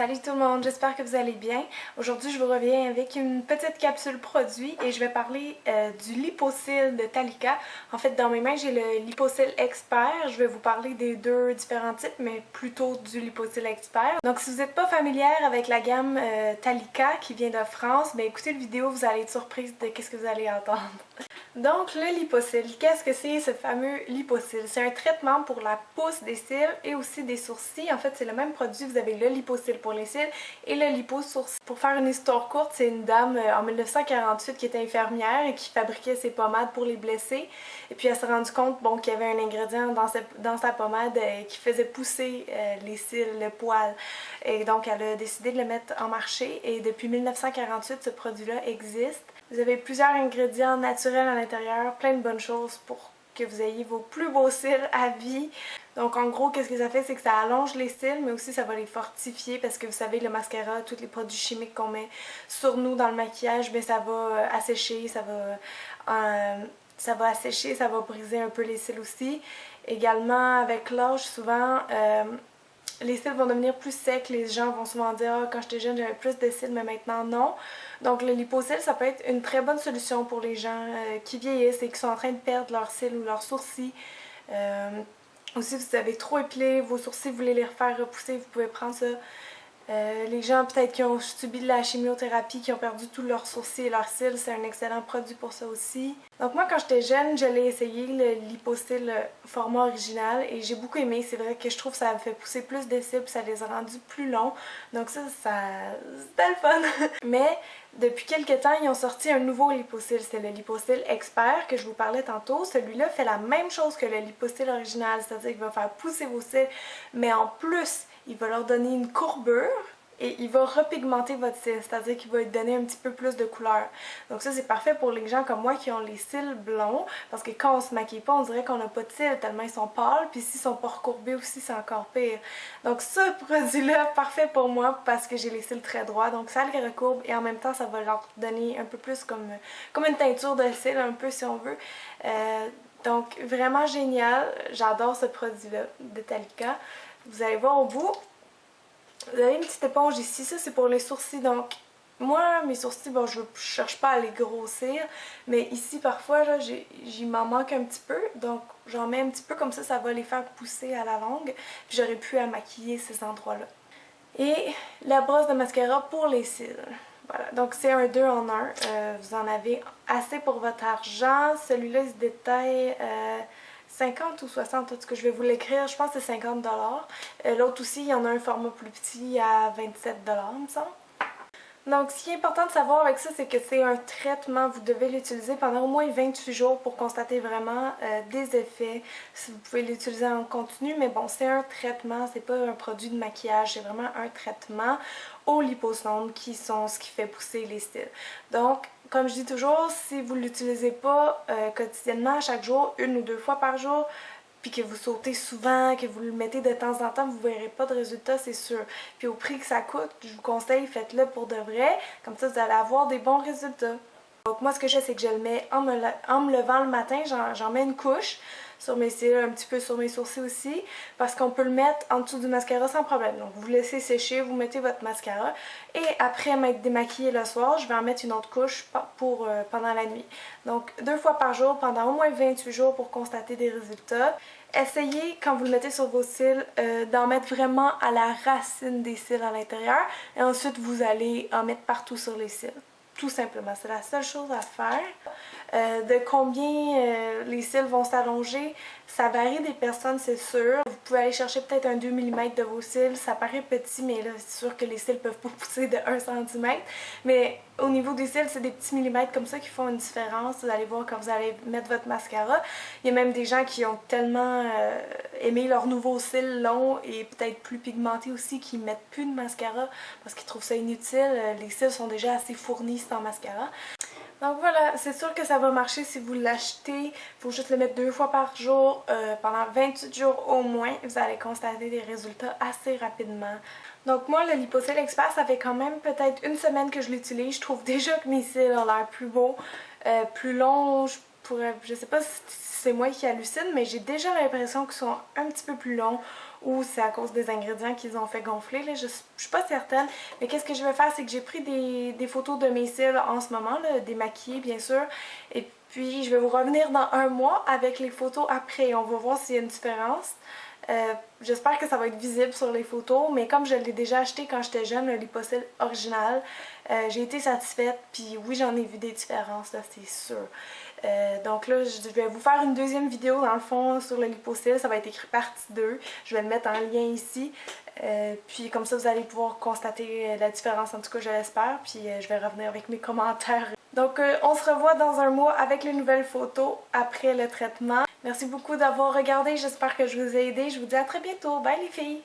Salut tout le monde, j'espère que vous allez bien. Aujourd'hui, je vous reviens avec une petite capsule produit et je vais parler du Lipo-Cil de Talika. En fait, dans mes mains, j'ai le Lipo-Cil Expert. Je vais vous parler des deux différents types, mais plutôt du Lipo-Cil Expert. Donc, si vous n'êtes pas familière avec la gamme Talika qui vient de France, ben écoutez la vidéo, vous allez être surprise de ce que vous allez entendre. Donc, le Lipo-Cil, qu'est-ce que c'est ce fameux Lipo-Cil? C'est un traitement pour la pousse des cils et aussi des sourcils. En fait, c'est le même produit. Vous avez le Lipo-Cil pour les cils et le Lipo-Sourcil. Pour faire une histoire courte, c'est une dame en 1948 qui était infirmière et qui fabriquait ses pommades pour les blessés. Et puis, elle s'est rendue compte bon, qu'il y avait un ingrédient dans sa pommade qui faisait pousser les cils, le poil. Et donc, elle a décidé de le mettre en marché. Et depuis 1948, ce produit-là existe. Vous avez plusieurs ingrédients naturels à l'intérieur, plein de bonnes choses pour que vous ayez vos plus beaux cils à vie. Donc en gros, qu'est-ce que ça fait? C'est que ça allonge les cils, mais aussi ça va les fortifier parce que vous savez, le mascara, tous les produits chimiques qu'on met sur nous dans le maquillage, bien, ça va assécher, ça va assécher, ça va briser un peu les cils aussi. Également, avec l'âge, souvent, les cils vont devenir plus secs, les gens vont souvent dire « Ah, quand j'étais jeune, j'avais plus de cils, mais maintenant non ». Donc le Lipo-Cil, ça peut être une très bonne solution pour les gens qui vieillissent et qui sont en train de perdre leurs cils ou leurs sourcils. Aussi, si vous avez trop épilé vos sourcils, vous voulez les refaire repousser, vous pouvez prendre ça. Les gens peut-être qui ont subi de la chimiothérapie, qui ont perdu tous leurs sourcils et leurs cils, c'est un excellent produit pour ça aussi. Donc moi quand j'étais jeune, je l'ai essayé, le Lipo-Cil format original, et j'ai beaucoup aimé. C'est vrai que je trouve que ça me fait pousser plus de cils, puis ça les a rendus plus longs. Donc c'était le fun! Mais depuis quelques temps, ils ont sorti un nouveau Lipo-Cil, c'est le Lipo-Cil Expert que je vous parlais tantôt. Celui-là fait la même chose que le Lipo-Cil original, c'est-à-dire qu'il va faire pousser vos cils, mais en plus, il va leur donner une courbure et il va repigmenter votre cil, c'est-à-dire qu'il va lui donner un petit peu plus de couleur. Donc ça, c'est parfait pour les gens comme moi qui ont les cils blonds, parce que quand on se maquille pas, on dirait qu'on n'a pas de cils tellement ils sont pâles, puis s'ils sont pas recourbés aussi, c'est encore pire. Donc ce produit-là, parfait pour moi parce que j'ai les cils très droits, donc ça les recourbe et en même temps, ça va leur donner un peu plus comme une teinture de cils, un peu si on veut. Donc vraiment génial, j'adore ce produit-là de Talika. Vous allez voir au bout, vous avez une petite éponge ici, ça c'est pour les sourcils. Donc moi mes sourcils, bon je cherche pas à les grossir, mais ici parfois là j'y m'en manque un petit peu, donc j'en mets un petit peu comme ça va les faire pousser à la longue, puis j'aurais pu à maquiller ces endroits-là. Et la brosse de mascara pour les cils. Voilà, donc c'est un 2 en 1, vous en avez assez pour votre argent. Celui-là il se détaille 50 ou 60, en tout cas je vais vous l'écrire, je pense que c'est 50 $. L'autre aussi, il y en a un format plus petit à 27 $, il me semble. Donc ce qui est important de savoir avec ça, c'est que c'est un traitement, vous devez l'utiliser pendant au moins 28 jours pour constater vraiment des effets. Si vous pouvez l'utiliser en continu, mais bon, c'est un traitement, c'est pas un produit de maquillage, c'est vraiment un traitement aux liposomes qui sont ce qui fait pousser les cils. Donc, comme je dis toujours, si vous ne l'utilisez pas quotidiennement, chaque jour, 1 ou 2 fois par jour, puis que vous sautez souvent, que vous le mettez de temps en temps, vous ne verrez pas de résultats, c'est sûr. Puis au prix que ça coûte, je vous conseille, faites-le pour de vrai, comme ça vous allez avoir des bons résultats. Donc moi ce que je fais, c'est que je le mets en me levant le matin, j'en mets une couche sur mes cils, un petit peu sur mes sourcils aussi, parce qu'on peut le mettre en dessous du mascara sans problème. Donc vous laissez sécher, vous mettez votre mascara, et après m'être démaquillée le soir, je vais en mettre une autre couche pendant la nuit. Donc 2 fois par jour, pendant au moins 28 jours pour constater des résultats. Essayez, quand vous le mettez sur vos cils, d'en mettre vraiment à la racine des cils à l'intérieur, et ensuite vous allez en mettre partout sur les cils. Tout simplement, c'est la seule chose à faire. De combien les cils vont s'allonger, ça varie des personnes, c'est sûr. Vous pouvez aller chercher peut-être un 2 mm de vos cils, ça paraît petit, mais là c'est sûr que les cils peuvent pas pousser de 1 cm. Mais au niveau des cils, c'est des petits millimètres comme ça qui font une différence. Vous allez voir quand vous allez mettre votre mascara. Il y a même des gens qui ont tellement aimé leurs nouveaux cils longs et peut-être plus pigmentés aussi, qui mettent plus de mascara parce qu'ils trouvent ça inutile. Les cils sont déjà assez fournis sans mascara. Donc voilà, c'est sûr que ça va marcher si vous l'achetez. Il faut juste le mettre 2 fois par jour pendant 28 jours au moins. Vous allez constater des résultats assez rapidement. Donc moi, le Lipo-Cil Expert, ça fait quand même peut-être 1 semaine que je l'utilise. Je trouve déjà que mes cils ont l'air plus beaux, plus longs. Je sais pas si c'est moi qui hallucine, mais j'ai déjà l'impression qu'ils sont un petit peu plus longs ou c'est à cause des ingrédients qu'ils ont fait gonfler, là, je suis pas certaine. Mais qu'est-ce que je vais faire, c'est que j'ai pris des photos de mes cils en ce moment, là, démaquillées bien sûr, et puis je vais vous revenir dans un mois avec les photos après. On va voir s'il y a une différence. J'espère que ça va être visible sur les photos, mais comme je l'ai déjà acheté quand j'étais jeune, le Liposil original, j'ai été satisfaite, puis oui, j'en ai vu des différences, là, c'est sûr. Donc là, je vais vous faire une deuxième vidéo dans le fond sur le Liposil, ça va être écrit partie 2, je vais le mettre en lien ici, puis comme ça vous allez pouvoir constater la différence, en tout cas je l'espère, puis je vais revenir avec mes commentaires. Donc on se revoit dans un mois avec les nouvelles photos après le traitement. Merci beaucoup d'avoir regardé, j'espère que je vous ai aidé, je vous dis à très bientôt, bye les filles!